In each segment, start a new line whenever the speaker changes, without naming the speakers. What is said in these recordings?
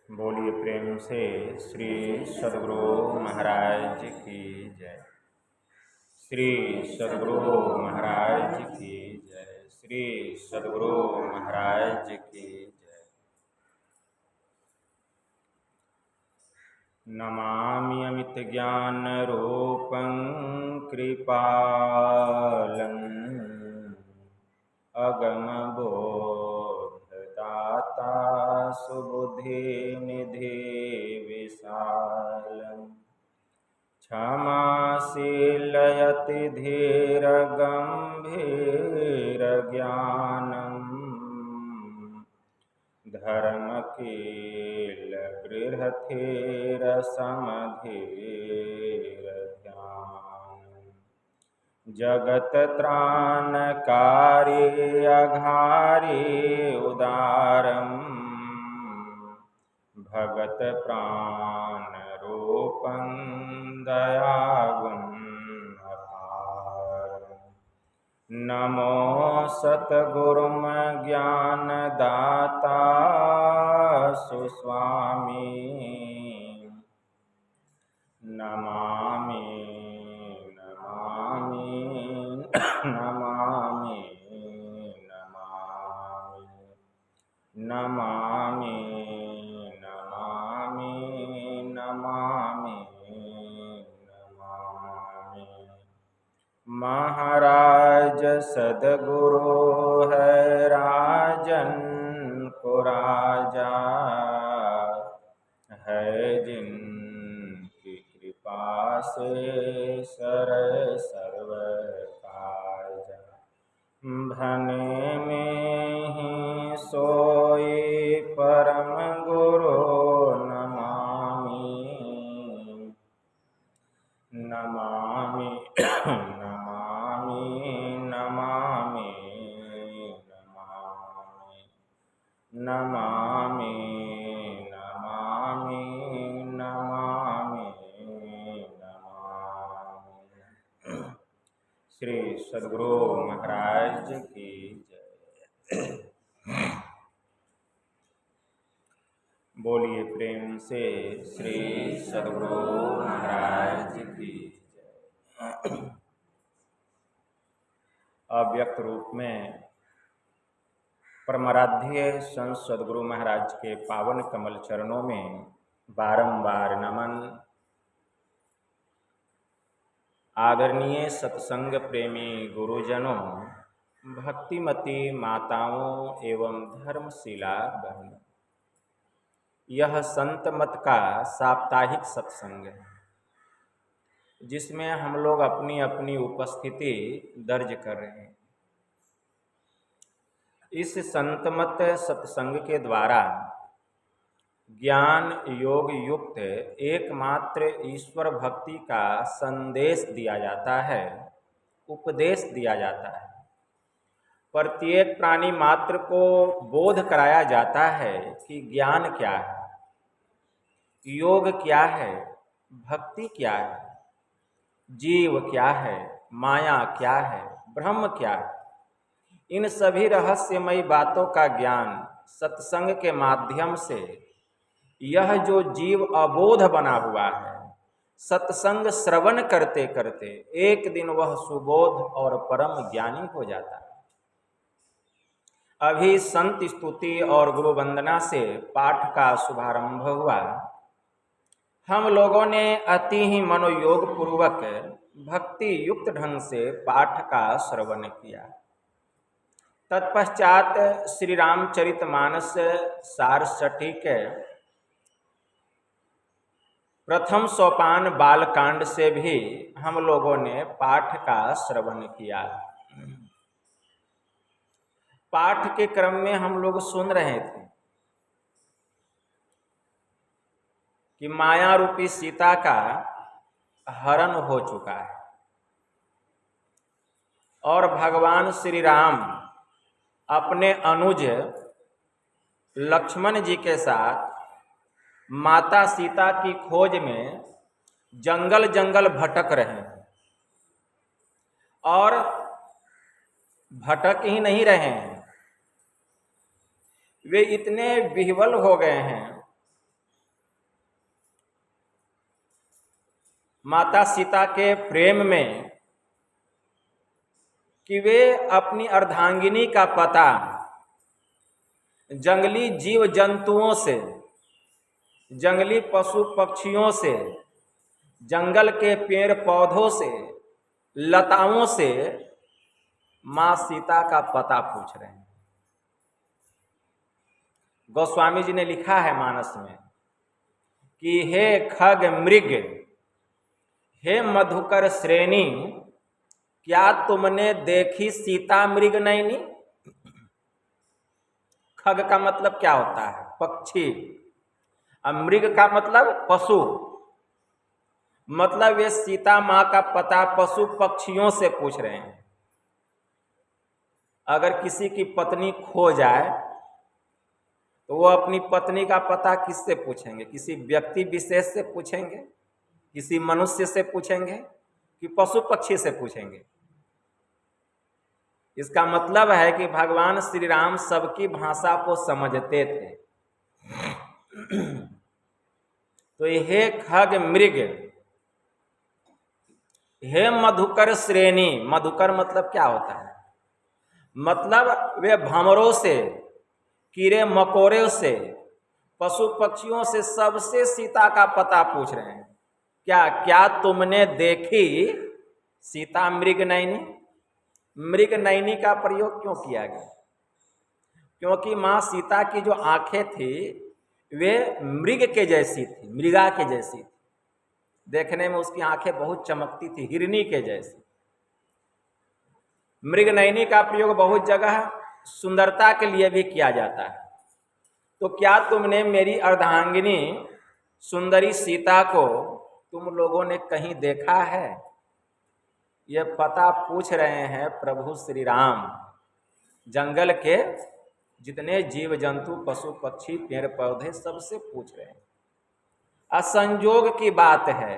बोलिए प्रेम से श्री सद्गुरु महाराज की जय। श्री सद्गुरु महाराज की जय। श्री सद्गुरु महाराज की जय। नमामि अमित ज्ञान रूपं कृपालं अगम बोधदाता सुबुद्धि निधि विशालम् क्षमाशीलयति धीर गंभीर ज्ञानम् धर्मकील बृहथीर समधीर ध्यानम् जगत त्राणकारी अघारी उदारम् भगत प्राण रूपं दयागुण अपार। नमो सतगुरुम ज्ञानदाता सुस्वामी नमामि नमामि नमामि नमामि नमामि नमामि नमामि। महाराज सद्गुरु है राजन को राजा है जिनकी कृपा से सर्व काज भने में ही सोई परम गुरु नमामि नमामि नमामि नमामि नमामि नमामि नमामि नमामि। श्री सद्गुरु महाराज की जय। बोलिए प्रेम से श्री सद्गुरु महाराज की जय। अव्यक्त रूप में परमाराध्य संत सद्गुरु महाराज के पावन कमल चरणों में बारंबार नमन। आदरणीय सत्संग प्रेमी गुरुजनों, भक्तिमती माताओं एवं धर्मशिला बहनों, यह संत मत का साप्ताहिक सत्संग है जिसमें हम लोग अपनी अपनी उपस्थिति दर्ज कर रहे हैं। इस संत मत सत्संग के द्वारा ज्ञान योग युक्त एकमात्र ईश्वर भक्ति का संदेश दिया जाता है, उपदेश दिया जाता है। प्रत्येक प्राणी मात्र को बोध कराया जाता है कि ज्ञान क्या है, योग क्या है, भक्ति क्या है, जीव क्या है, माया क्या है, ब्रह्म क्या है। इन सभी रहस्यमयी बातों का ज्ञान सत्संग के माध्यम से यह जो जीव अबोध बना हुआ है, सत्संग श्रवण करते करते एक दिन वह सुबोध और परम ज्ञानी हो जाता है। अभी संत स्तुति और गुरु वंदना से पाठ का शुभारंभ हुआ। हम लोगों ने अति ही मनोयोग पूर्वक भक्ति युक्त ढंग से पाठ का श्रवण किया। तत्पश्चात श्री रामचरितमानस सार सटीक प्रथम सोपान बालकांड से भी हम लोगों ने पाठ का श्रवण किया। पाठ के क्रम में हम लोग सुन रहे थे कि माया रूपी सीता का हरण हो चुका है और भगवान श्री राम अपने अनुज लक्ष्मण जी के साथ माता सीता की खोज में जंगल जंगल भटक रहे हैं और भटक ही नहीं रहे हैं, वे इतने विह्वल हो गए हैं माता सीता के प्रेम में कि वे अपनी अर्धांगिनी का पता जंगली जीव जंतुओं से, जंगली पशु पक्षियों से, जंगल के पेड़ पौधों से, लताओं से मां सीता का पता पूछ रहे हैं। गोस्वामी जी ने लिखा है मानस में कि हे खग मृग, हे मधुकर श्रेणी, क्या तुमने देखी सीता मृग नैनी। खग का मतलब क्या होता है? पक्षी। और मृग का मतलब पशु। मतलब वे सीता माँ का पता पशु पक्षियों से पूछ रहे हैं। अगर किसी की पत्नी खो जाए तो वो अपनी पत्नी का पता किससे पूछेंगे? किसी व्यक्ति विशेष से पूछेंगे, किसी मनुष्य से पूछेंगे, कि पशु पक्षी से पूछेंगे? इसका मतलब है कि भगवान श्री राम सबकी भाषा को समझते थे। तो हे खग मृग, हे मधुकर श्रेणी। मधुकर मतलब क्या होता है? मतलब वे भंवरों से, कीड़े मकोड़ों से, पशु पक्षियों से, सबसे सीता का पता पूछ रहे हैं। क्या तुमने देखी सीता मृग नैनी। मृग नैनी का प्रयोग क्यों किया गया? क्योंकि मां सीता की जो आंखें थी वे मृग के जैसी थी, मृगा के जैसी थी। देखने में उसकी आंखें बहुत चमकती थी, हिरनी के जैसी। मृग नैनी का प्रयोग बहुत जगह सुंदरता के लिए भी किया जाता है। तो क्या तुमने मेरी अर्धांगिनी सुंदरी सीता को तुम लोगों ने कहीं देखा है? यह पता पूछ रहे हैं प्रभु श्री राम। जंगल के जितने जीव जंतु, पशु पक्षी, पेड़ पौधे सबसे पूछ रहे हैं। असंजोग की बात है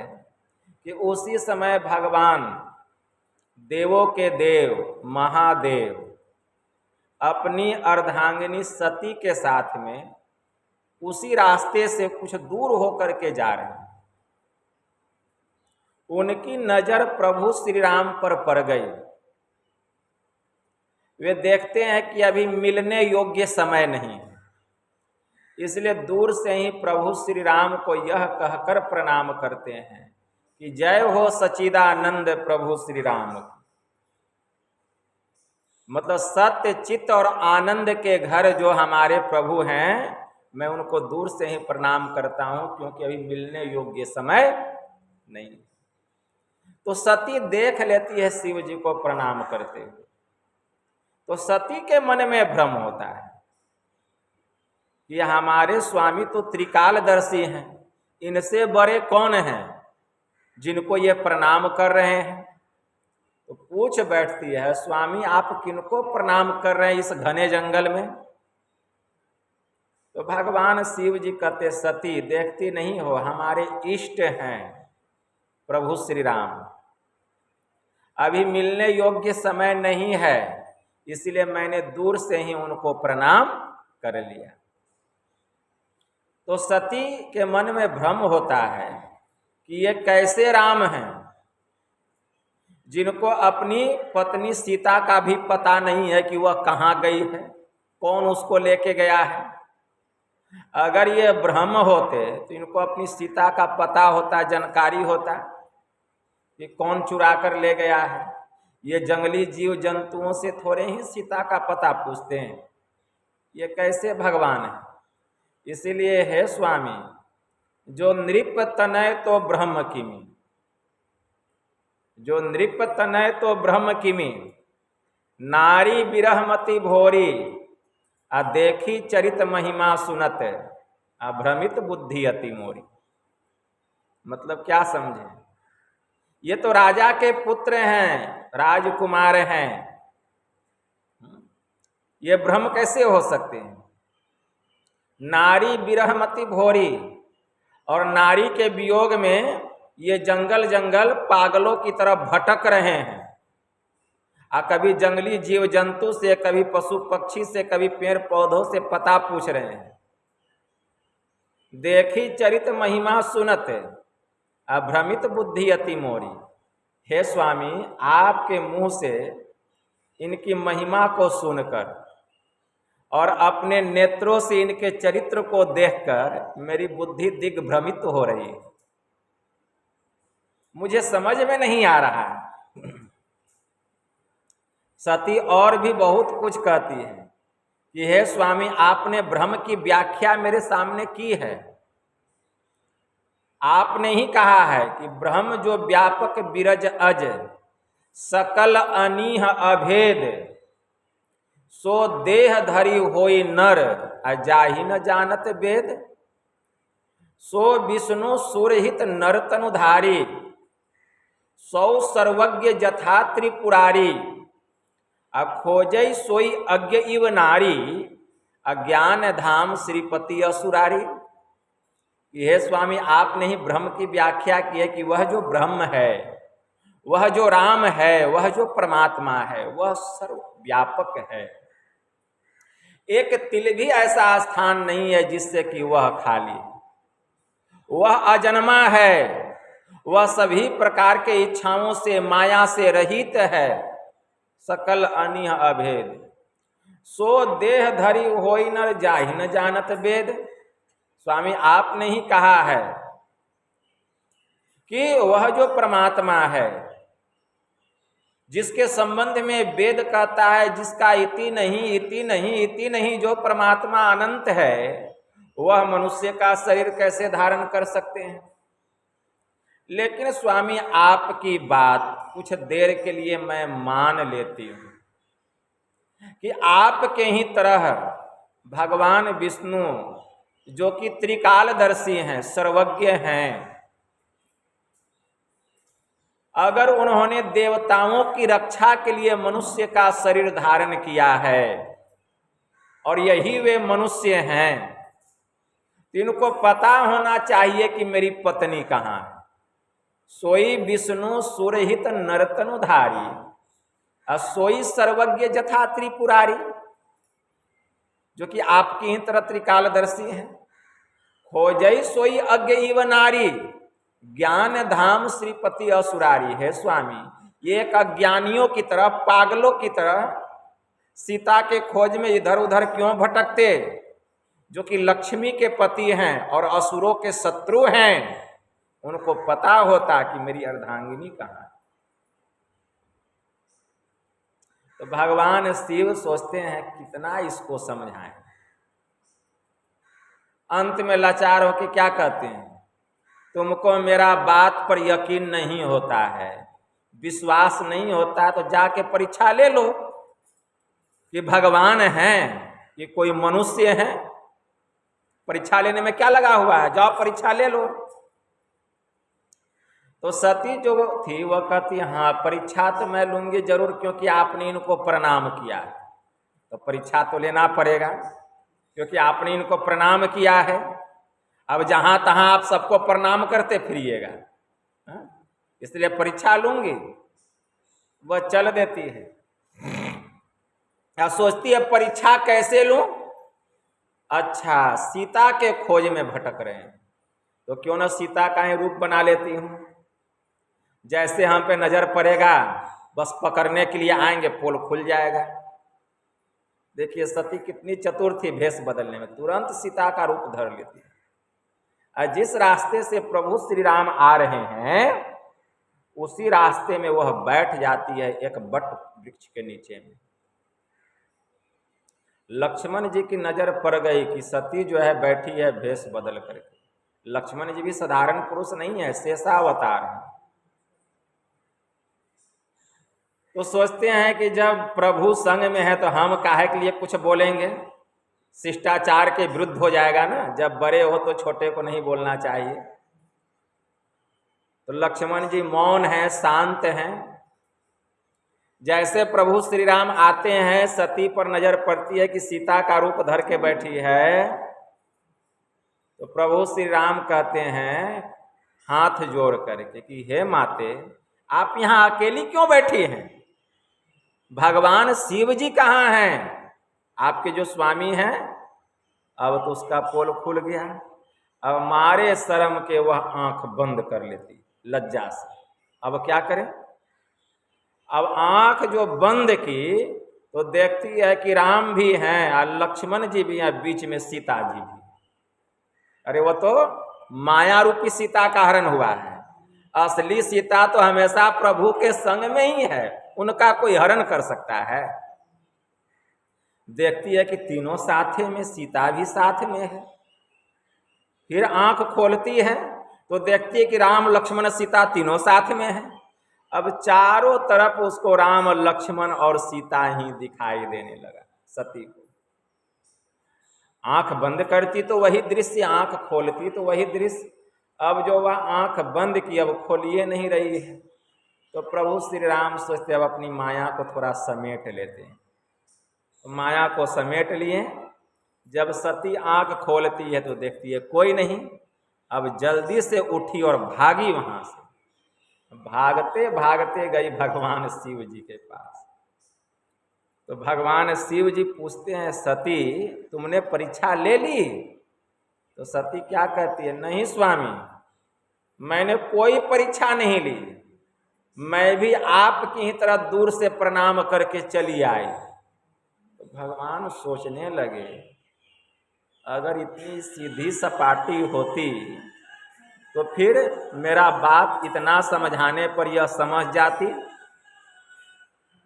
कि उसी समय भगवान देवों के देव महादेव अपनी अर्धांगिनी सती के साथ में उसी रास्ते से कुछ दूर होकर के जा रहे हैं। उनकी नजर प्रभु श्री राम पर पड़ गई। वे देखते हैं कि अभी मिलने योग्य समय नहीं है, इसलिए दूर से ही प्रभु श्री राम को यह कहकर प्रणाम करते हैं कि जय हो सच्चिदानंद प्रभु श्री राम। मतलब सत्य चित्त और आनंद के घर जो हमारे प्रभु हैं, मैं उनको दूर से ही प्रणाम करता हूं, क्योंकि अभी मिलने योग्य समय नहीं। तो सती देख लेती है शिव जी को प्रणाम करते हुए, तो सती के मन में भ्रम होता है कि हमारे स्वामी तो त्रिकालदर्शी हैं, इनसे बड़े कौन हैं जिनको ये प्रणाम कर रहे हैं। तो पूछ बैठती है, स्वामी आप किनको प्रणाम कर रहे हैं इस घने जंगल में? तो भगवान शिव जी कहते, सती देखती नहीं हो, हमारे इष्ट हैं प्रभु श्री राम, अभी मिलने योग्य समय नहीं है, इसलिए मैंने दूर से ही उनको प्रणाम कर लिया। तो सती के मन में भ्रम होता है कि ये कैसे राम हैं जिनको अपनी पत्नी सीता का भी पता नहीं है कि वह कहाँ गई है, कौन उसको लेके गया है। अगर ये भ्रम होते तो इनको अपनी सीता का पता होता, जानकारी होता कि कौन चुरा कर ले गया है। ये जंगली जीव जंतुओं से थोड़े ही सीता का पता पूछते हैं, ये कैसे भगवान है। इसीलिए है स्वामी, जो नृप तनय तो ब्रह्म किमी, जो नृप तनय तो ब्रह्म किमी, नारी विरहमति भोरी, आ देखी चरित महिमा सुनत, आ भ्रमित बुद्धि अति मोरी। मतलब क्या समझे? ये तो राजा के पुत्र हैं, राजकुमार हैं, ये भ्रम कैसे हो सकते हैं? नारी विरहमति भोरी, और नारी के वियोग में ये जंगल जंगल पागलों की तरह भटक रहे हैं। कभी जंगली जीव जंतु से, कभी पशु पक्षी से, कभी पेड़ पौधों से पता पूछ रहे हैं। देखी चरित महिमा सुनत, अभ्रमित बुद्धि अति मोरी। हे स्वामी, आपके मुंह से इनकी महिमा को सुनकर और अपने नेत्रों से इनके चरित्र को देखकर मेरी बुद्धि दिग्भ्रमित हो रही है, मुझे समझ में नहीं आ रहा है। सती और भी बहुत कुछ कहती है कि हे स्वामी, आपने ब्रह्म की व्याख्या मेरे सामने की है। आपने ही कहा है कि ब्रह्म जो व्यापक बिरज अज सकल अनीह अभेद, सो देह धरी होई नर अजाहि न जानत वेद। सो विष्णु सुरहित नरतनुधारी, सौ सर्वज्ञ जथा त्रिपुरारी। अखोजई सोई अज्ञ इव नारी, अज्ञान धाम श्रीपति असुरारी। यह स्वामी, आपने ही ब्रह्म की व्याख्या की है कि वह जो ब्रह्म है, वह जो राम है, वह जो परमात्मा है, वह सर्वव्यापक है। एक तिल भी ऐसा स्थान नहीं है जिससे कि वह खाली। वह अजन्मा है, वह सभी प्रकार के इच्छाओं से, माया से रहित है, सकल अनिह अभेद। सो देह धरी होई नर जाहि न जानत वेद। स्वामी, आपने ही कहा है कि वह जो परमात्मा है, जिसके संबंध में वेद कहता है, जिसका इति नहीं इति नहीं इति नहीं, जो परमात्मा अनंत है, वह मनुष्य का शरीर कैसे धारण कर सकते हैं। लेकिन स्वामी, आपकी बात कुछ देर के लिए मैं मान लेती हूं कि आपके ही तरह भगवान विष्णु, जो कि त्रिकालदर्शी हैं, सर्वज्ञ हैं, अगर उन्होंने देवताओं की रक्षा के लिए मनुष्य का शरीर धारण किया है और यही वे मनुष्य हैं, तो इनको पता होना चाहिए कि मेरी पत्नी कहाँ है। सोई विष्णु सुरहित नरतनुधारी, सोई सर्वज्ञ जथा त्रिपुरारी, जो कि आपकी ही तरह त्रिकालदर्शी हैं। खोजई सोई अज्ञ इव नारी, ज्ञान धाम श्रीपति असुरारी। है स्वामी, ये एक अज्ञानियों की तरह, पागलों की तरह सीता के खोज में इधर उधर क्यों भटकते, जो कि लक्ष्मी के पति हैं और असुरों के शत्रु हैं। उनको पता होता कि मेरी अर्धांगिनी कहाँ है। तो भगवान शिव सोचते हैं कितना इसको समझाएं। अंत में लाचार होकर क्या कहते हैं, तुमको मेरा बात पर यकीन नहीं होता है, विश्वास नहीं होता है, तो जाके परीक्षा ले लो कि भगवान हैं कि कोई मनुष्य है। परीक्षा लेने में क्या लगा हुआ है, जाओ परीक्षा ले लो। तो सती जो थी वह कहती, हाँ परीक्षा तो मैं लूंगी जरूर, क्योंकि आपने इनको प्रणाम किया, तो परीक्षा तो लेना पड़ेगा क्योंकि आपने इनको प्रणाम किया है। अब जहां तहां आप सबको प्रणाम करते फिरिएगा, इसलिए परीक्षा लूंगी। वह चल देती है, या सोचती है परीक्षा कैसे लूं। अच्छा, सीता के खोज में भटक रहे हैं तो क्यों ना सीता का ही रूप बना लेती हूं। जैसे हम पे नजर पड़ेगा, बस पकड़ने के लिए आएंगे, पोल खुल जाएगा। देखिए सती कितनी चतुर थी भेष बदलने में, तुरंत सीता का रूप धर लेती है। जिस रास्ते से प्रभु श्री राम आ रहे हैं, उसी रास्ते में वह बैठ जाती है एक बट वृक्ष के नीचे में। लक्ष्मण जी की नजर पड़ गई कि सती जो है बैठी है भेष बदल करके। लक्ष्मण जी भी साधारण पुरुष नहीं है, शेषावतार है। तो सोचते हैं कि जब प्रभु संग में है तो हम काहे के लिए कुछ बोलेंगे, शिष्टाचार के विरुद्ध हो जाएगा ना। जब बड़े हो तो छोटे को नहीं बोलना चाहिए। तो लक्ष्मण जी मौन हैं, शांत हैं। जैसे प्रभु श्री राम आते हैं, सती पर नजर पड़ती है कि सीता का रूप धर के बैठी है, तो प्रभु श्री राम कहते हैं हाथ जोड़ करके कि हे माते, आप यहाँ अकेली क्यों बैठी हैं? भगवान शिव जी कहाँ हैं? आपके जो स्वामी हैं, अब तो उसका पोल खुल गया। अब मारे शर्म के वह आंख बंद कर लेती। लज्जा से। अब क्या करें? अब आंख जो बंद की तो देखती है कि राम भी हैं और लक्ष्मण जी भी हैं, बीच में सीता जी भी। अरे वो तो माया रूपी सीता का हरण हुआ है, असली सीता तो हमेशा प्रभु के संग में ही है, उनका कोई हरण कर सकता है? देखती है कि तीनों साथ में, सीता भी साथ में है। फिर आंख खोलती है तो देखती है कि राम लक्ष्मण सीता तीनों साथ में है। अब चारों तरफ उसको राम लक्ष्मण और सीता ही दिखाई देने लगा सती को। आंख बंद करती तो वही दृश्य, आंख खोलती तो वही दृश्य। अब जो वह आंख बंद की अब खोलिए नहीं रही है, तो प्रभु श्री राम सोचते अब अपनी माया को थोड़ा समेट लेते हैं। तो माया को समेट लिए। जब सती आंख खोलती है तो देखती है कोई नहीं। अब जल्दी से उठी और भागी वहां से। भागते भागते गई भगवान शिव जी के पास। तो भगवान शिव जी पूछते हैं, सती तुमने परीक्षा ले ली? तो सती क्या कहती है, नहीं स्वामी, मैंने कोई परीक्षा नहीं ली, मैं भी आपकी ही तरह दूर से प्रणाम करके चली आई। तो भगवान सोचने लगे, अगर इतनी सीधी सपाटी होती तो फिर मेरा बात इतना समझाने पर यह समझ जाती।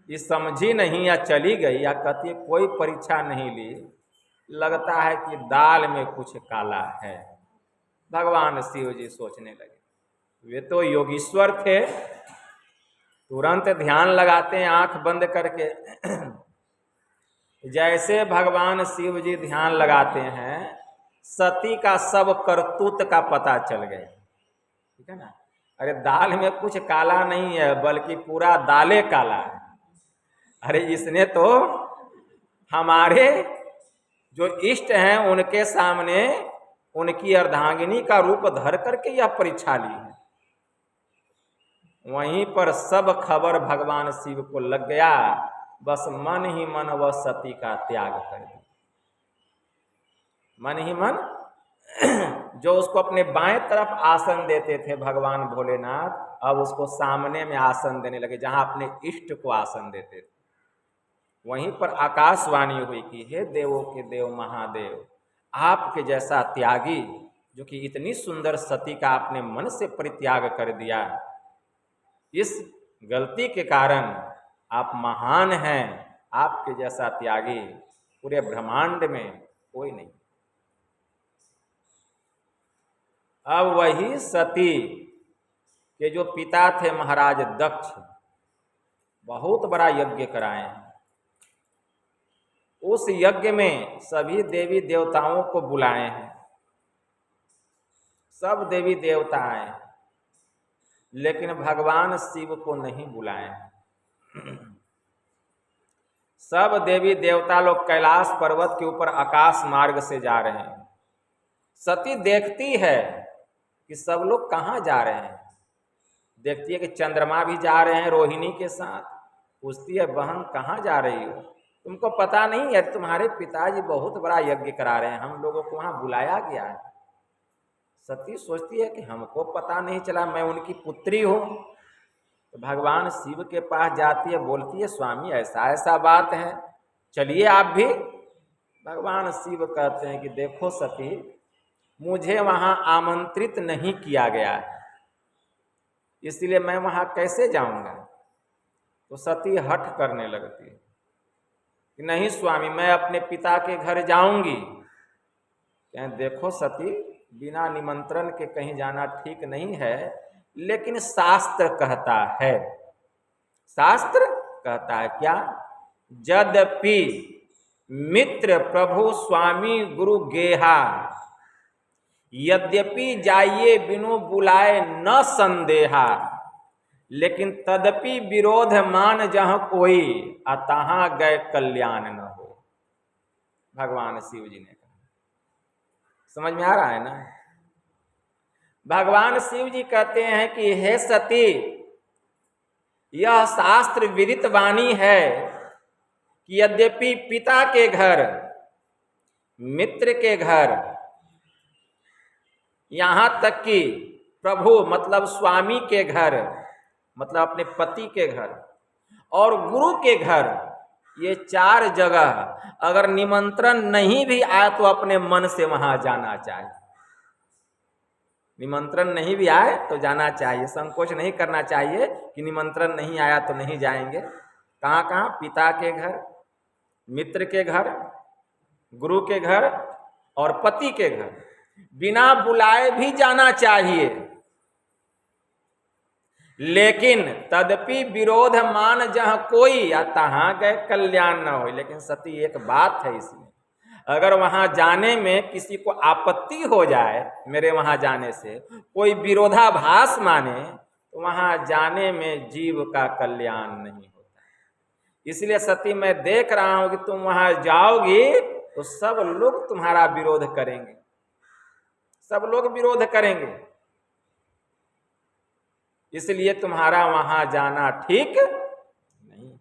ये समझी नहीं या चली गई या कहती है कोई परीक्षा नहीं ली, लगता है कि दाल में कुछ काला है। भगवान शिव जी सोचने लगे, वे तो योगीश्वर थे, तुरंत ध्यान लगाते हैं आंख बंद करके। जैसे भगवान शिव जी ध्यान लगाते हैं, सती का सब करतूत का पता चल गया। ठीक है ना? अरे दाल में कुछ काला नहीं है, बल्कि पूरा दाले काला है। अरे इसने तो हमारे जो इष्ट हैं उनके सामने उनकी अर्धांगिनी का रूप धर करके यह परीक्षा ली है। वहीं पर सब खबर भगवान शिव को लग गया, बस मन ही मन वह सती का त्याग कर दिया। मन ही मन जो उसको अपने बाएं तरफ आसन देते थे भगवान भोलेनाथ, अब उसको सामने में आसन देने लगे, जहां अपने इष्ट को आसन देते थे। वहीं पर आकाशवाणी हुई कि हे देवों के देव महादेव, आपके जैसा त्यागी, जो कि इतनी सुंदर सती का आपने मन से परित्याग कर दिया, इस गलती के कारण आप महान हैं। आपके जैसा त्यागी पूरे ब्रह्मांड में कोई नहीं। अब वही सती के जो पिता थे महाराज दक्ष, बहुत बड़ा यज्ञ कराए हैं। उस यज्ञ में सभी देवी देवताओं को बुलाए हैं, सब देवी देवता आए, लेकिन भगवान शिव को नहीं बुलाए हैं। सब देवी देवता लोग कैलाश पर्वत के ऊपर आकाश मार्ग से जा रहे हैं। सती देखती है कि सब लोग कहाँ जा रहे हैं। देखती है कि चंद्रमा भी जा रहे हैं रोहिणी के साथ। पूछती है, बहन कहाँ जा रही हो? तुमको पता नहीं है? तुम्हारे पिताजी बहुत बड़ा यज्ञ करा रहे हैं, हम लोगों को वहां बुलाया गया है। सती सोचती है कि हमको पता नहीं चला, मैं उनकी पुत्री हूँ। तो भगवान शिव के पास जाती है, बोलती है, स्वामी ऐसा ऐसा बात है, चलिए आप भी। भगवान शिव कहते हैं कि देखो सती, मुझे वहां आमंत्रित नहीं किया गया है, इसलिए मैं वहां कैसे जाऊंगा। तो सती हठ करने लगती है कि नहीं स्वामी, मैं अपने पिता के घर जाऊंगी। कहें, देखो सती, बिना निमंत्रण के कहीं जाना ठीक नहीं है, लेकिन शास्त्र कहता है, शास्त्र कहता है क्या? यद्यपि मित्र प्रभु स्वामी गुरु गेहा, यद्यपि जाइए बिनु बुलाए न संदेहा, लेकिन तदपि विरोध मान जहाँ कोई, अतहाँ गए कल्याण न हो। भगवान शिव जी ने कहा। समझ में आ रहा है ना? भगवान शिव जी कहते हैं कि हे सती, यह शास्त्र विदित वाणी है कि यद्यपि पिता के घर, मित्र के घर, यहाँ तक कि प्रभु मतलब स्वामी के घर, मतलब अपने पति के घर, और गुरु के घर, ये 4 जगह अगर निमंत्रण नहीं भी आए तो अपने मन से वहां जाना चाहिए। निमंत्रण नहीं भी आए तो जाना चाहिए, संकोच नहीं करना चाहिए कि निमंत्रण नहीं आया तो नहीं जाएंगे। कहाँ कहाँ? पिता के घर, मित्र के घर, गुरु के घर और पति के घर, बिना बुलाए भी जाना चाहिए। लेकिन तदपि विरोध मान जहाँ कोई, या तहाँ गए कल्याण न हो। लेकिन सती एक बात है इसमें, अगर वहां जाने में किसी को आपत्ति हो जाए, मेरे वहां जाने से कोई विरोधाभास माने, तो वहां जाने में जीव का कल्याण नहीं होता। इसलिए सती मैं देख रहा हूं कि तुम वहां जाओगी तो सब लोग तुम्हारा विरोध करेंगे, सब लोग विरोध करेंगे, इसलिए तुम्हारा वहां जाना ठीक नहीं।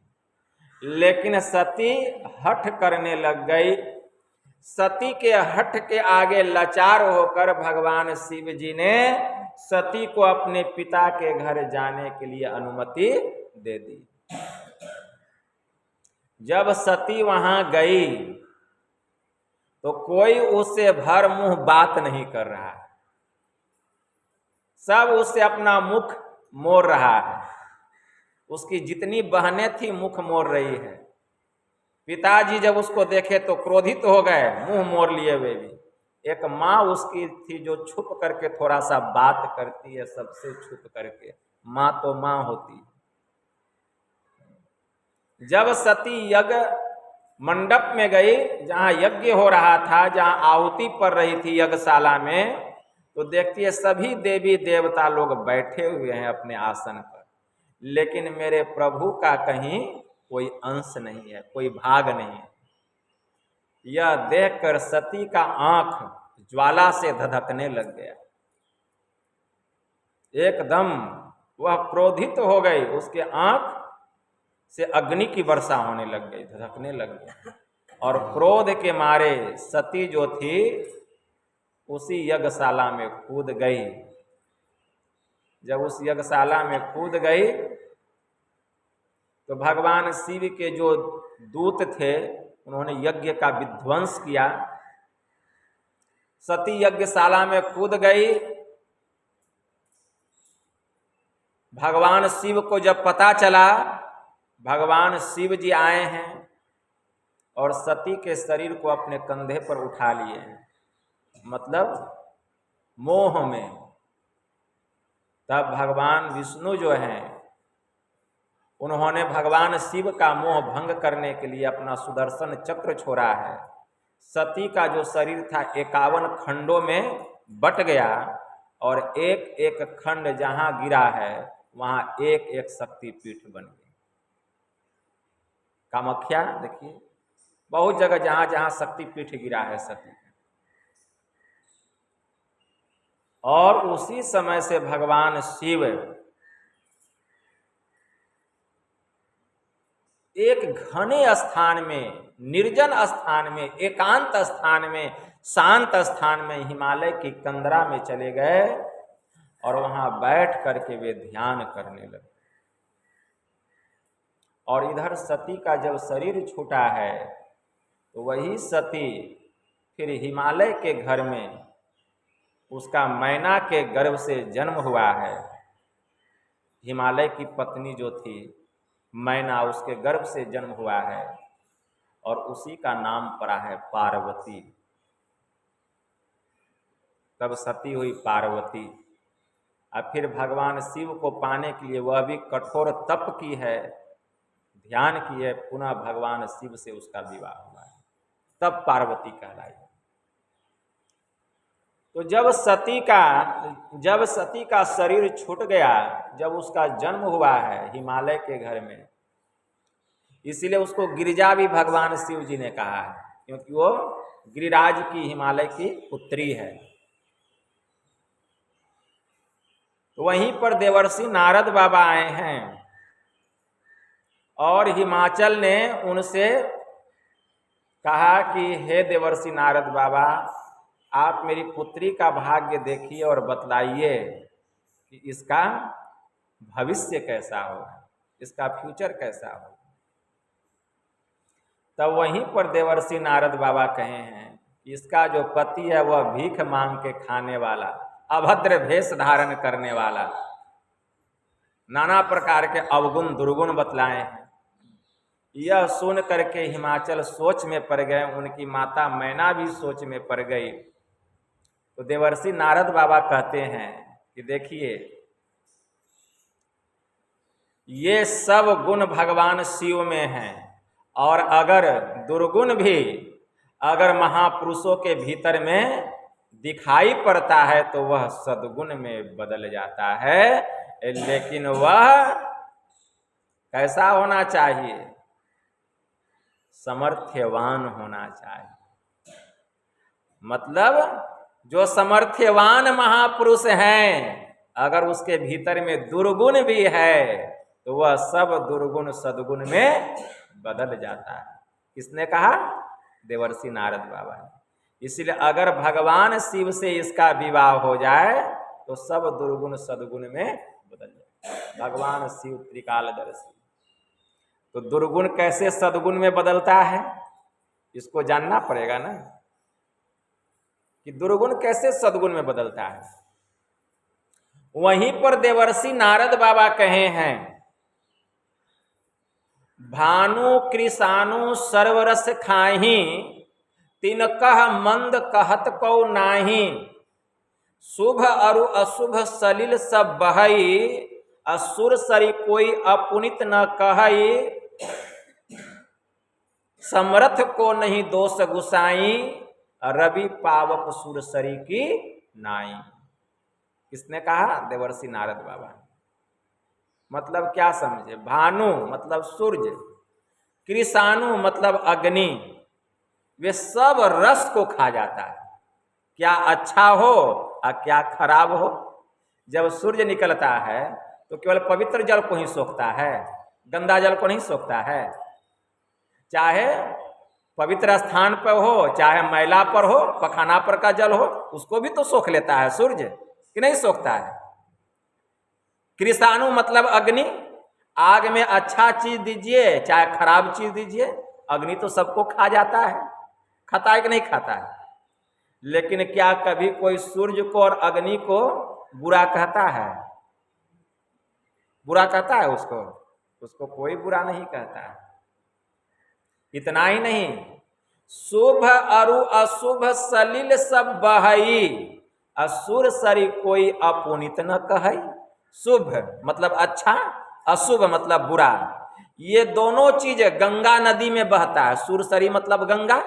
लेकिन सती हठ करने लग गई। सती के हठ के आगे लाचार होकर भगवान शिव जी ने सती को अपने पिता के घर जाने के लिए अनुमति दे दी। जब सती वहां गई तो कोई उससे भर मुंह बात नहीं कर रहा है, सब उससे अपना मुख मोड़ रहा है। उसकी जितनी बहनें थी मुख मोड़ रही है। पिताजी जब उसको देखे तो क्रोधित हो गए, मुंह मोड़ लिए वे भी। एक माँ उसकी थी जो छुप करके थोड़ा सा बात करती है, सबसे छुप करके, माँ तो माँ होती है। जब सती यज्ञ मंडप में गई, जहाँ यज्ञ हो रहा था, जहाँ आहुति पड़ रही थी यज्ञशाला में, तो देखती है सभी देवी देवता लोग बैठे हुए हैं अपने आसन पर, लेकिन मेरे प्रभु का कहीं कोई अंश नहीं है, कोई भाग नहीं है। यह देखकर सती का आंख ज्वाला से धधकने लग गया। एकदम वह क्रोधित हो गई, उसके आंख से अग्नि की वर्षा होने लग गई, धधकने लग गई। और क्रोध के मारे सती जो थी उसी यज्ञशाला में कूद गई। जब उस यज्ञशाला में कूद गई तो भगवान शिव के जो दूत थे उन्होंने यज्ञ का विध्वंस किया। सती यज्ञशाला में कूद गई। भगवान शिव को जब पता चला, भगवान शिव जी आए हैं और सती के शरीर को अपने कंधे पर उठा लिए हैं, मतलब मोह में। तब भगवान विष्णु जो हैं उन्होंने भगवान शिव का मोह भंग करने के लिए अपना सुदर्शन चक्र छोड़ा है। सती का जो शरीर था 51 खंडों में बट गया और एक एक खंड जहां गिरा है वहां एक एक शक्तिपीठ बन गई। कामाख्या देखिए, बहुत जगह जहां जहां शक्तिपीठ गिरा है सती, और उसी समय से भगवान शिव एक घने स्थान में, निर्जन स्थान में, एकांत स्थान में, शांत स्थान में, हिमालय की कंदरा में चले गए और वहां बैठ करके वे ध्यान करने लगे। और इधर सती का जब शरीर छूटा है तो वही सती फिर हिमालय के घर में, उसका मैना के गर्भ से जन्म हुआ है। हिमालय की पत्नी जो थी मैना, उसके गर्भ से जन्म हुआ है और उसी का नाम पड़ा है पार्वती। तब सती हुई पार्वती। और फिर भगवान शिव को पाने के लिए वह भी कठोर तप की है, ध्यान की है, पुनः भगवान शिव से उसका विवाह हुआ है, तब पार्वती कहलाई। तो जब सती का शरीर छूट गया, जब उसका जन्म हुआ है हिमालय के घर में, इसीलिए उसको गिरिजा भी भगवान शिव जी ने कहा है, क्योंकि वो गिरिराज की, हिमालय की पुत्री है। तो वहीं पर देवर्षि नारद बाबा आए हैं और हिमाचल ने उनसे कहा कि हे देवर्षि नारद बाबा, आप मेरी पुत्री का भाग्य देखिए और बतलाइए कि इसका भविष्य कैसा होगा, इसका फ्यूचर कैसा होगा। तब वहीं पर देवर्षि नारद बाबा कहे हैं कि इसका जो पति है वह भीख मांग के खाने वाला, अभद्र भेष धारण करने वाला, नाना प्रकार के अवगुण दुर्गुण बतलाए हैं। यह सुन करके हिमाचल सोच में पड़ गए, उनकी माता मैना भी सोच में पड़ गई। तो देवर्षि नारद बाबा कहते हैं कि देखिए, ये सब गुण भगवान शिव में हैं, और अगर दुर्गुण भी अगर महापुरुषों के भीतर में दिखाई पड़ता है तो वह सद्गुण में बदल जाता है। लेकिन वह कैसा होना चाहिए? समर्थ्यवान होना चाहिए। मतलब जो समर्थ्यवान महापुरुष हैं, अगर उसके भीतर में दुर्गुण भी है तो वह सब दुर्गुण सद्गुण में बदल जाता है। किसने कहा? देवर्षि नारद बाबा ने। इसलिए अगर भगवान शिव से इसका विवाह हो जाए तो सब दुर्गुण सद्गुण में बदल जाए। भगवान शिव त्रिकालदर्शी। तो दुर्गुण कैसे सद्गुण में बदलता है, इसको जानना पड़ेगा ना, कि दुर्गुण कैसे सद्गुण में बदलता है। वहीं पर देवर्षि नारद बाबा कहे हैं, भानु कृषाणु सर्वरस खाही, तिनकह मंद कहत कौ नाही, शुभ अरु अशुभ सलिल सब बहई, असुर सरी कोई अपुनित न कहई, समर्थ को नहीं दोष गुसाई, रवि पावक सुर सरी की नाई। किसने कहा? देवर्षि नारद बाबा ने। मतलब क्या समझे? भानु मतलब सूर्य, कृषाणु मतलब अग्नि, वे सब रस को खा जाता है, क्या अच्छा हो और क्या खराब हो। जब सूर्य निकलता है तो केवल पवित्र जल को ही सोखता है, गंदा जल को नहीं सोखता है। चाहे पवित्र स्थान पर हो, चाहे मैला पर हो, पखाना पर का जल हो, उसको भी तो सोख लेता है सूर्य, कि नहीं सोखता है। कृषाणु मतलब अग्नि, आग में अच्छा चीज दीजिए चाहे खराब चीज दीजिए, अग्नि तो सबको खा जाता है। खाता है कि नहीं खाता है? लेकिन क्या कभी कोई सूर्य को और अग्नि को बुरा कहता है? बुरा कहता है उसको? उसको कोई बुरा नहीं कहता है। इतना ही नहीं, शुभ अरु अशुभ सलिल सब बहई, असुर सरी कोई अपुनित न कहई। शुभ मतलब अच्छा, अशुभ मतलब बुरा। ये दोनों चीज गंगा नदी में बहता है। सुरसरी मतलब गंगा,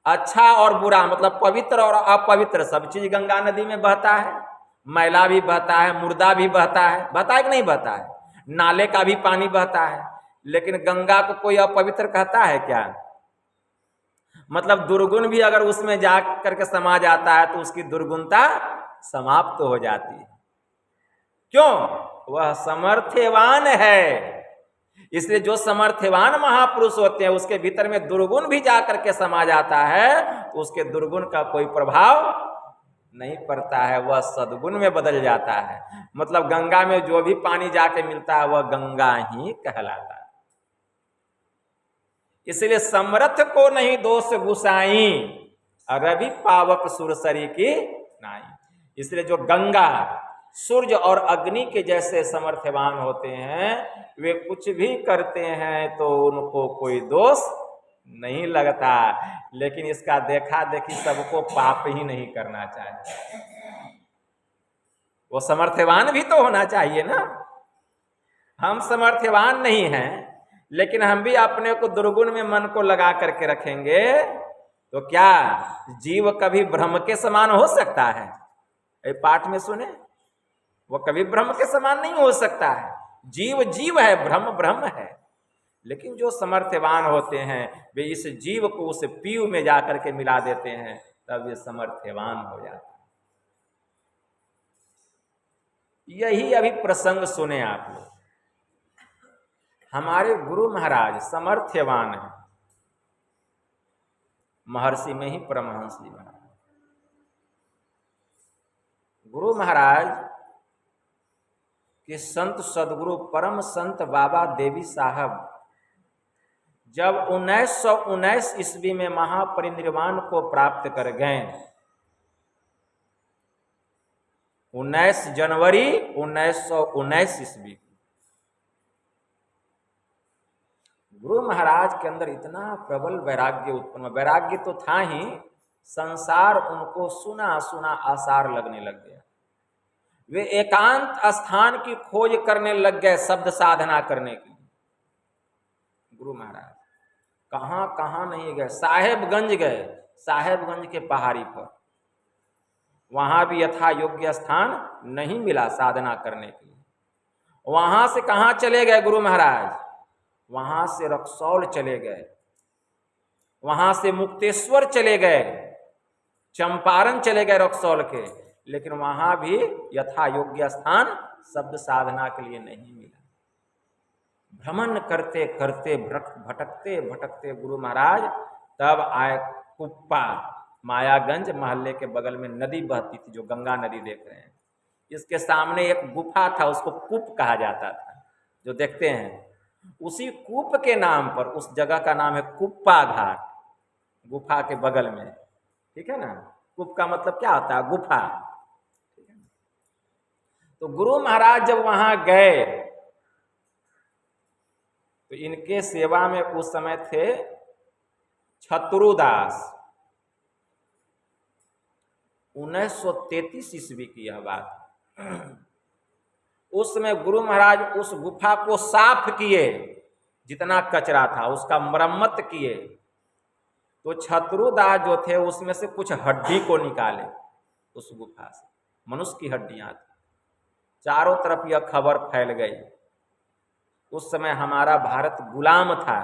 अच्छा और बुरा मतलब पवित्र और अपवित्र, सब चीज गंगा नदी में बहता है। मैला भी बहता है, मुर्दा भी बहता है, बहता है कि नहीं बहता है? नाले का भी पानी बहता है। लेकिन गंगा को कोई अपवित्र कहता है क्या? मतलब दुर्गुण भी अगर उसमें जा करके समा जाता है तो उसकी दुर्गुणता समाप्त हो जाती है। क्यों? वह समर्थ्यवान है। इसलिए जो समर्थ्यवान महापुरुष होते हैं उसके भीतर में दुर्गुण भी जा करके समा जाता है तो उसके दुर्गुण का कोई प्रभाव नहीं पड़ता है, वह सद्गुण में बदल जाता है। मतलब गंगा में जो भी पानी जाके मिलता है वह गंगा ही कहलाता है। इसलिए समर्थ को नहीं दोष गुसाई, रवि पावक सुरसरी की नाई। इसलिए जो गंगा, सूर्य और अग्नि के जैसे समर्थवान होते हैं, वे कुछ भी करते हैं तो उनको कोई दोष नहीं लगता। लेकिन इसका देखा देखी सबको पाप ही नहीं करना चाहिए। वो समर्थवान भी तो होना चाहिए ना। हम समर्थवान नहीं हैं, लेकिन हम भी अपने को दुर्गुण में मन को लगा करके रखेंगे तो क्या जीव कभी ब्रह्म के समान हो सकता है? ये पाठ में सुने, वो कभी ब्रह्म के समान नहीं हो सकता है। जीव जीव है, ब्रह्म ब्रह्म है। लेकिन जो समर्थवान होते हैं वे इस जीव को उस पीव में जाकर के मिला देते हैं, तब ये समर्थवान हो जाता है। यही अभी प्रसंग सुने आप लोग। हमारे गुरु महाराज समर्थवान हैं, महर्षि में ही परमहंस जी महाराज। गुरु महाराज कि संत सदगुरु परम संत बाबा देवी साहब जब 1919 ईस्वी में महापरिनिर्वाण को प्राप्त कर गए, 19 जनवरी 1919 ईस्वी, गुरु महाराज के अंदर इतना प्रबल वैराग्य उत्पन्न, वैराग्य तो था ही, संसार उनको सुना सुना आसार लगने लग गया। वे एकांत स्थान की खोज करने लग गए शब्द साधना करने की। गुरु महाराज कहाँ कहाँ नहीं गए, साहेबगंज गए, साहेबगंज के पहाड़ी पर, वहां भी यथा योग्य स्थान नहीं मिला साधना करने के लिए। वहां से कहाँ चले गए गुरु महाराज, वहां से रक्सौल चले गए, वहां से मुक्तेश्वर चले गए, चंपारण चले गए रक्सौल के, लेकिन वहां भी यथा योग्य स्थान शब्द साधना के लिए नहीं मिला। भ्रमण करते करते भटकते भटकते गुरु महाराज तब आए कुप्पा, मायागंज मोहल्ले के बगल में नदी बहती थी, जो गंगा नदी देख रहे हैं, इसके सामने एक गुफा था, उसको कूप कहा जाता था, जो देखते हैं। उसी कूप के नाम पर उस जगह का नाम है कुप्पा घाट, गुफा के बगल में, ठीक है ना। कूप का मतलब क्या होता है, गुफा, ठीक है ना। तो गुरु महाराज जब वहां गए तो इनके सेवा में उस समय थे छत्रुदास। 1933 ईस्वी की यह बात। उस समय गुरु महाराज उस गुफा को साफ किए, जितना कचरा था उसका मरम्मत किए, तो छत्रुदास जो थे उसमें से कुछ हड्डी को निकाले उस गुफा से, मनुष्य की हड्डियां थी। चारों तरफ यह खबर फैल गई। उस समय हमारा भारत गुलाम था,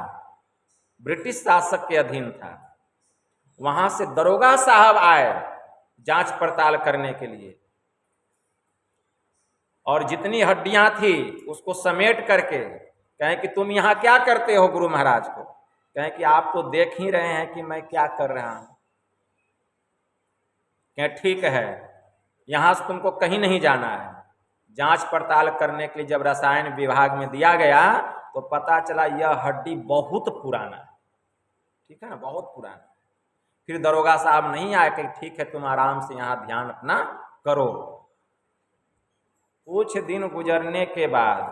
ब्रिटिश शासक के अधीन था। वहां से दरोगा साहब आए जांच पड़ताल करने के लिए, और जितनी हड्डियां थी उसको समेट करके कहें कि तुम यहाँ क्या करते हो गुरु महाराज को। कहें कि आप तो देख ही रहे हैं कि मैं क्या कर रहा हूं। कहें ठीक है, यहां से तुमको कहीं नहीं जाना है। जांच पड़ताल करने के लिए जब रसायन विभाग में दिया गया तो पता चला यह हड्डी बहुत पुराना है, ठीक है ना, बहुत पुराना। फिर दरोगा साहब नहीं आए कि ठीक है तुम आराम से यहाँ ध्यान अपना करो। कुछ दिन गुजरने के बाद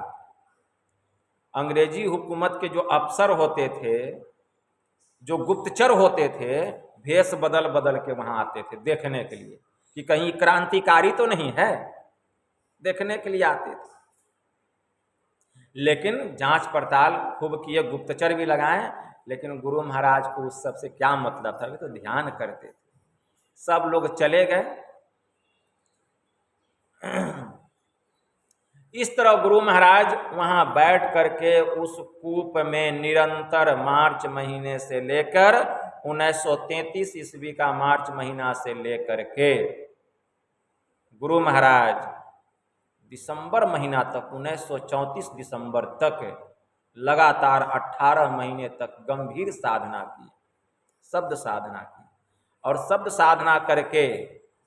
अंग्रेजी हुकूमत के जो अफसर होते थे, जो गुप्तचर होते थे, भेष बदल बदल के वहां आते थे देखने के लिए कि कहीं क्रांतिकारी तो नहीं है, देखने के लिए आते थे। लेकिन जांच पड़ताल खूब किए, गुप्तचर भी लगाए, लेकिन गुरु महाराज को उस सब से क्या मतलब था, वे तो ध्यान करते थे। सब लोग चले गए। इस तरह गुरु महाराज वहां बैठ करके उस कूप में निरंतर मार्च महीने से लेकर 1933 ईस्वी का मार्च महीना से लेकर के गुरु महाराज दिसंबर महीना तक, 1934 दिसंबर तक लगातार 18 महीने तक गंभीर साधना की, शब्द साधना की। और शब्द साधना करके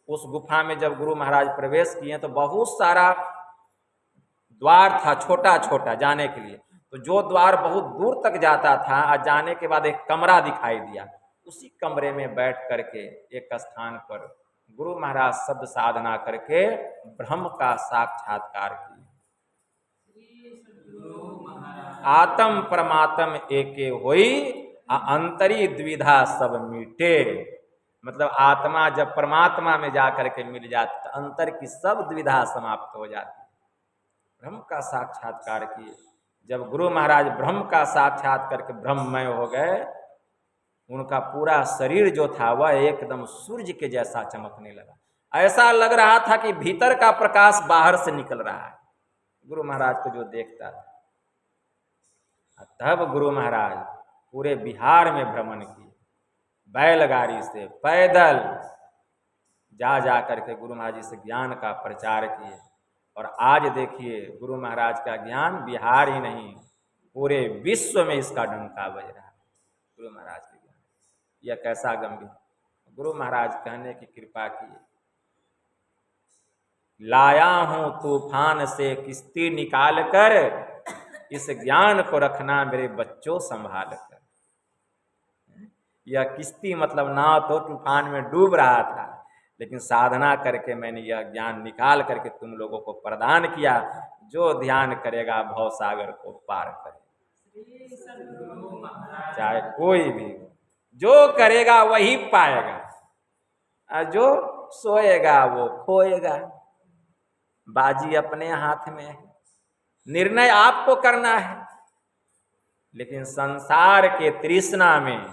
उस गुफा में जब गुरु महाराज प्रवेश किए तो बहुत सारा द्वार था, छोटा छोटा जाने के लिए। तो जो द्वार बहुत दूर तक जाता था, और जाने के बाद एक कमरा दिखाई दिया, उसी कमरे में बैठ करके एक स्थान पर गुरु महाराज शब्द साधना करके ब्रह्म का साक्षात्कार किए। आत्म परमात्म एके होई, अंतरी द्विधा सब मिटे। मतलब आत्मा जब परमात्मा में जाकर के मिल जाती तो अंतर की सब द्विधा समाप्त हो जाती। ब्रह्म का साक्षात्कार किए। जब गुरु महाराज ब्रह्म का साक्षात करके ब्रह्ममय हो गए, उनका पूरा शरीर जो था वह एकदम सूर्य के जैसा चमकने लगा। ऐसा लग रहा था कि भीतर का प्रकाश बाहर से निकल रहा है, गुरु महाराज को जो देखता था। तब गुरु महाराज पूरे बिहार में भ्रमण किए, बैलगाड़ी से, पैदल जा करके गुरु महाराज से ज्ञान का प्रचार किए। और आज देखिए गुरु महाराज का ज्ञान बिहार ही नहीं, पूरे विश्व में इसका डंका बज रहा है। गुरु महाराज के ज्ञान यह कैसा गंभीर, गुरु महाराज कहने की कृपा किए। लाया हूं तूफान से किश्ती निकाल कर, इस ज्ञान को रखना मेरे बच्चों संभाल कर। यह किश्ती मतलब नाव तो तूफान में डूब रहा था, लेकिन साधना करके मैंने यह ज्ञान निकाल करके तुम लोगों को प्रदान किया। जो ध्यान करेगा भव सागर को पार करे, चाहे कोई भी, जो करेगा वही पाएगा, और जो सोएगा वो खोएगा। बाजी अपने हाथ में है, निर्णय आपको करना है। लेकिन संसार के तृष्णा में,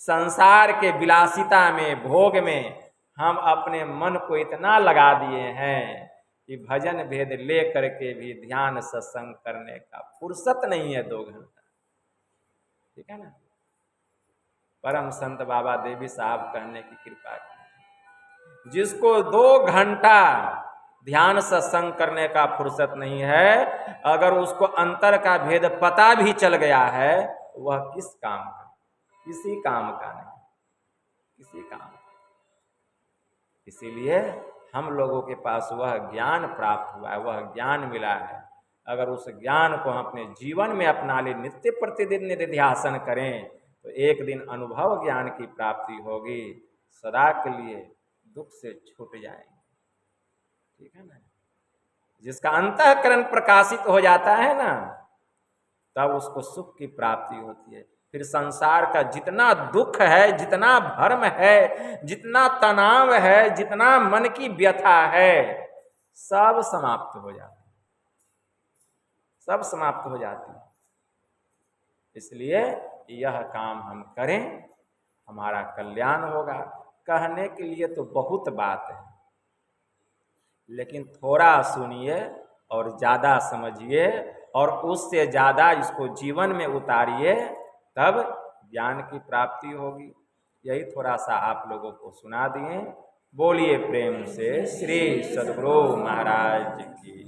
संसार के विलासिता में, भोग में हम अपने मन को इतना लगा दिए हैं कि भजन भेद ले करके भी ध्यान सत्संग करने का फुर्सत नहीं है 2 घंटा। ठीक है ना। परम संत बाबा देवी साहब कहने की कृपा की, जिसको 2 घंटा ध्यान सत्संग करने का फुर्सत नहीं है, अगर उसको अंतर का भेद पता भी चल गया है, वह किस काम का? किसी काम का नहीं, किसी काम का। इसीलिए हम लोगों के पास वह ज्ञान प्राप्त हुआ है, वह ज्ञान मिला है। अगर उस ज्ञान को हम अपने जीवन में अपना ले, नित्य प्रतिदिन निधिध्यासन करें, तो एक दिन अनुभव ज्ञान की प्राप्ति होगी, सदा के लिए दुख से छूट जाएंगे। ठीक है ना। जिसका अंतःकरण प्रकाशित हो जाता है ना, तब उसको सुख की प्राप्ति होती है। फिर संसार का जितना दुख है, जितना भ्रम है, जितना तनाव है, जितना मन की व्यथा है, सब समाप्त हो जाता है, सब समाप्त हो जाती है। इसलिए यह काम हम करें, हमारा कल्याण होगा। कहने के लिए तो बहुत बात है, लेकिन थोड़ा सुनिए और ज़्यादा समझिए, और उससे ज़्यादा इसको जीवन में उतारिए, तब ज्ञान की प्राप्ति होगी। यही थोड़ा सा आप लोगों को सुना दिए। बोलिए प्रेम से श्री सद्गुरु महाराज की।